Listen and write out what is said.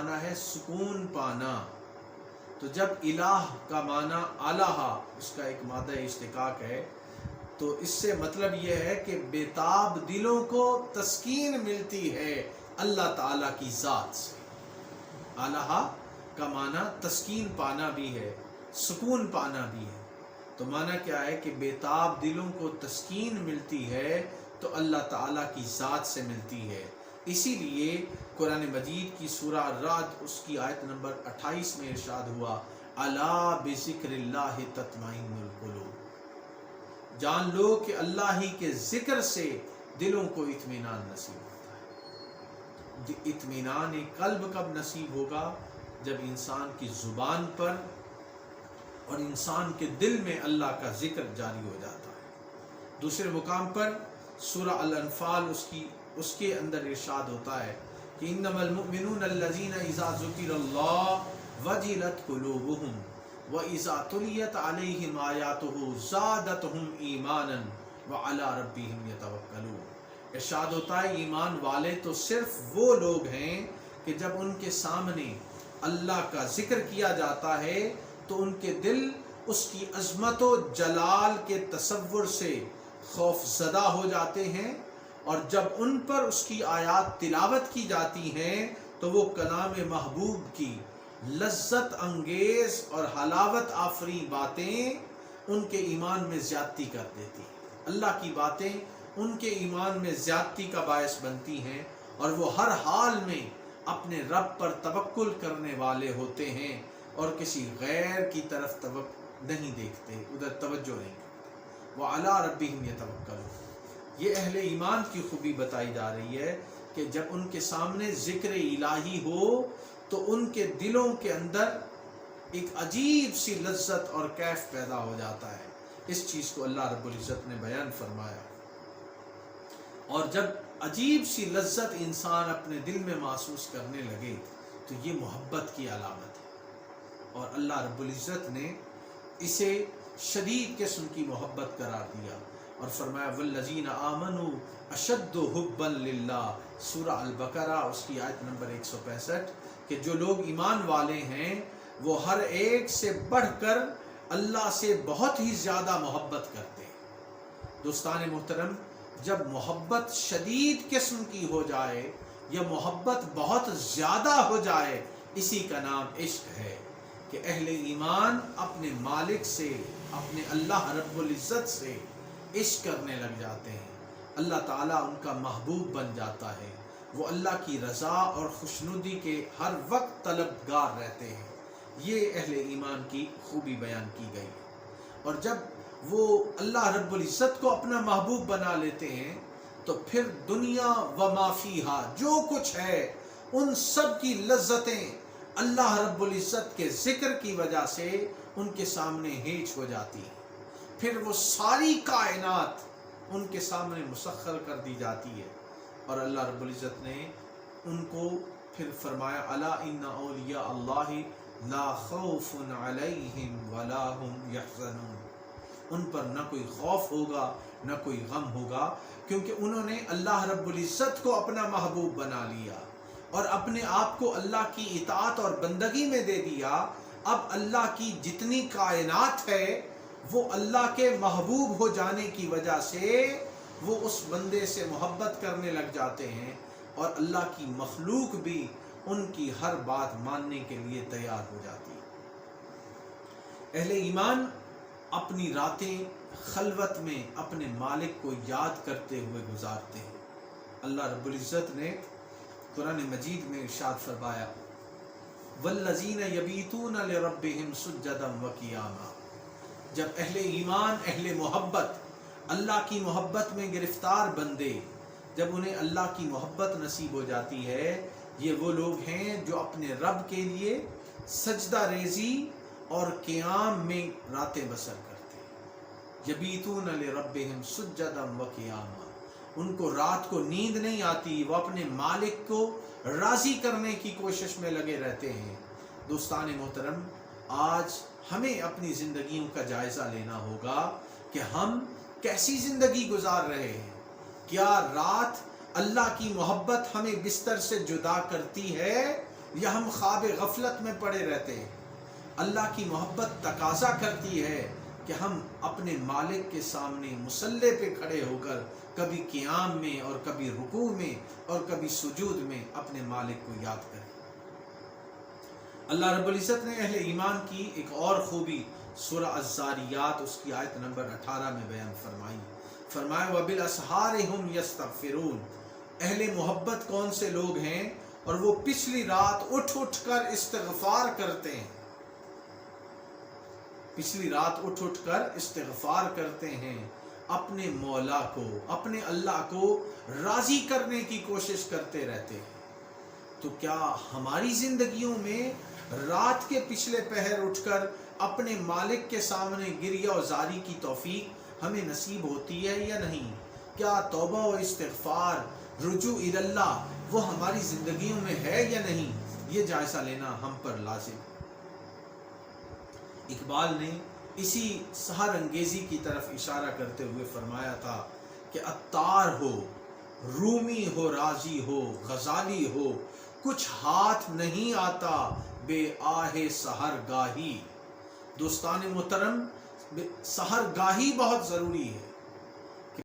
معنی ہے سکون پانا. تو جب الہ کا معنی الہ اس کا ایک مادہ اشتقاق ہے تو اس سے مطلب یہ ہے کہ بیتاب دلوں کو تسکین ملتی ہے اللہ تعالیٰ کی ذات سے. الہ کا معنی تسکین پانا بھی ہے، سکون پانا بھی ہے. تو معنی کیا ہے کہ بیتاب دلوں کو تسکین ملتی ہے تو اللہ تعالیٰ کی ذات سے ملتی ہے. اسی لیے قرآن مجید کی سورہ الرعد اس کی آیت نمبر 28 میں ارشاد ہوا الا بذکر اللہ تطمئن القلوب. جان لو کہ اللہ ہی کے ذکر سے دلوں کو اطمینان نصیب ہوتا ہے. اطمینان قلب کب نصیب ہوگا؟ جب انسان کی زبان پر اور انسان کے دل میں اللہ کا ذکر جاری ہو جاتا ہے. دوسرے مقام پر سورہ الانفال اس کے اندر ارشاد ہوتا ہے کہ انما المؤمنون الذین اذا ذکر اللہ وجلت قلوبہم وَإِذَا تُلِيَتْ عَلَيْهِمْ آيَاتُهُ زَادَتْهُمْ إِيمَانًا وَعَلَىٰ رَبِّهِمْ يَتَوَكَّلُونَ. ارشاد ہوتا ہے ایمان والے تو صرف وہ لوگ ہیں کہ جب ان کے سامنے اللہ کا ذکر کیا جاتا ہے تو ان کے دل اس کی عظمت و جلال کے تصور سے خوف زدہ ہو جاتے ہیں، اور جب ان پر اس کی آیات تلاوت کی جاتی ہیں تو وہ کلام محبوب کی لذت انگیز اور حلاوت آفری باتیں ان کے ایمان میں زیادتی کر دیتی ہیں. اللہ کی باتیں ان کے ایمان میں زیادتی کا باعث بنتی ہیں اور وہ ہر حال میں اپنے رب پر توکل کرنے والے ہوتے ہیں اور کسی غیر کی طرف نہیں دیکھتے، ادھر توجہ نہیں کرتے. وَعَلَىٰ رَبِّهِمْ يَتَوَكَّلُونَ. یہ اہل ایمان کی خوبی بتائی جا رہی ہے کہ جب ان کے سامنے ذکر الہی ہو تو ان کے دلوں کے اندر ایک عجیب سی لذت اور کیف پیدا ہو جاتا ہے. اس چیز کو اللہ رب العزت نے بیان فرمایا. اور جب عجیب سی لذت انسان اپنے دل میں محسوس کرنے لگے تو یہ محبت کی علامت ہے، اور اللہ رب العزت نے اسے شدید قسم کی محبت قرار دیا اور فرمایا والذین آمنوا اشد حبا للہ. سورہ البقرہ اس کی آیت نمبر 165 کہ جو لوگ ایمان والے ہیں وہ ہر ایک سے بڑھ کر اللہ سے بہت ہی زیادہ محبت کرتے ہیں. دوستان محترم، جب محبت شدید قسم کی ہو جائے یا محبت بہت زیادہ ہو جائے، اسی کا نام عشق ہے کہ اہل ایمان اپنے مالک سے، اپنے اللہ رب العزت سے عشق کرنے لگ جاتے ہیں. اللہ تعالیٰ ان کا محبوب بن جاتا ہے. وہ اللہ کی رضا اور خوشنودی کے ہر وقت طلبگار رہتے ہیں. یہ اہل ایمان کی خوبی بیان کی گئی. اور جب وہ اللہ رب العزت کو اپنا محبوب بنا لیتے ہیں تو پھر دنیا و ما فیہا جو کچھ ہے ان سب کی لذتیں اللہ رب العزت کے ذکر کی وجہ سے ان کے سامنے ہیچ ہو جاتی ہیں. پھر وہ ساری کائنات ان کے سامنے مسخر کر دی جاتی ہے. اور اللہ رب العزت نے ان کو پھر فرمایا الا ان اولیاء اللہ لا خوف علیہم ولا هم یحزنون. ان پر نہ کوئی خوف ہوگا نہ کوئی غم ہوگا، کیونکہ انہوں نے اللہ رب العزت کو اپنا محبوب بنا لیا اور اپنے آپ کو اللہ کی اطاعت اور بندگی میں دے دیا. اب اللہ کی جتنی کائنات ہے وہ اللہ کے محبوب ہو جانے کی وجہ سے وہ اس بندے سے محبت کرنے لگ جاتے ہیں، اور اللہ کی مخلوق بھی ان کی ہر بات ماننے کے لیے تیار ہو جاتی ہے. اہل ایمان اپنی راتیں خلوت میں اپنے مالک کو یاد کرتے ہوئے گزارتے ہیں. اللہ رب العزت نے قرآن مجید میں ارشاد فرمایا والذین یبیتون لربہم سجدا وقیاما. جب اہل ایمان، اہل محبت، اللہ کی محبت میں گرفتار بندے، جب انہیں اللہ کی محبت نصیب ہو جاتی ہے، یہ وہ لوگ ہیں جو اپنے رب کے لیے سجدہ ریزی اور قیام میں راتیں بسر کرتے ہیں. یبیتون لربہم سجدا وقیاما. ان کو رات کو نیند نہیں آتی، وہ اپنے مالک کو راضی کرنے کی کوشش میں لگے رہتے ہیں. دوستان محترم، آج ہمیں اپنی زندگیوں کا جائزہ لینا ہوگا کہ ہم کیسی زندگی گزار رہے ہیں. کیا رات اللہ کی محبت ہمیں بستر سے جدا کرتی ہے یا ہم خواب غفلت میں پڑے رہتے ہیں؟ اللہ کی محبت تقاضا کرتی ہے کہ ہم اپنے مالک کے سامنے مصلی پہ کھڑے ہو کر کبھی قیام میں اور کبھی رکوع میں اور کبھی سجود میں اپنے مالک کو یاد کریں۔ اللہ رب العزت نے اہل ایمان کی ایک اور خوبی سورہ الزاریات اس کی آیت نمبر 18 میں بیان فرمائی۔ فرمایا وَبِالْأَسْحَارِ هُمْ يَسْتَغْفِرُونَ۔ اہل محبت کون سے لوگ ہیں؟ اور وہ پچھلی رات اٹھ اٹھ کر استغفار کرتے ہیں، پچھلی رات اٹھ اٹھ کر استغفار کرتے ہیں، اپنے مولا کو، اپنے اللہ کو راضی کرنے کی کوشش کرتے رہتے ہیں۔ تو کیا ہماری زندگیوں میں رات کے پچھلے پہر اٹھ کر اپنے مالک کے سامنے گریہ و زاری کی توفیق ہمیں نصیب ہوتی ہے یا نہیں؟ کیا توبہ و استغفار، رجوع اللہ وہ ہماری زندگیوں میں ہے یا نہیں؟ یہ جائزہ لینا ہم پر لازم۔ اقبال نے اسی سحر انگیزی کی طرف اشارہ کرتے ہوئے فرمایا تھا کہ عطار ہو، رومی ہو، رازی ہو، غزالی ہو، کچھ ہاتھ نہیں آتا بے آہ سحر گاہی۔ دوستان محترم، سحر گاہی بہت ضروری ہے۔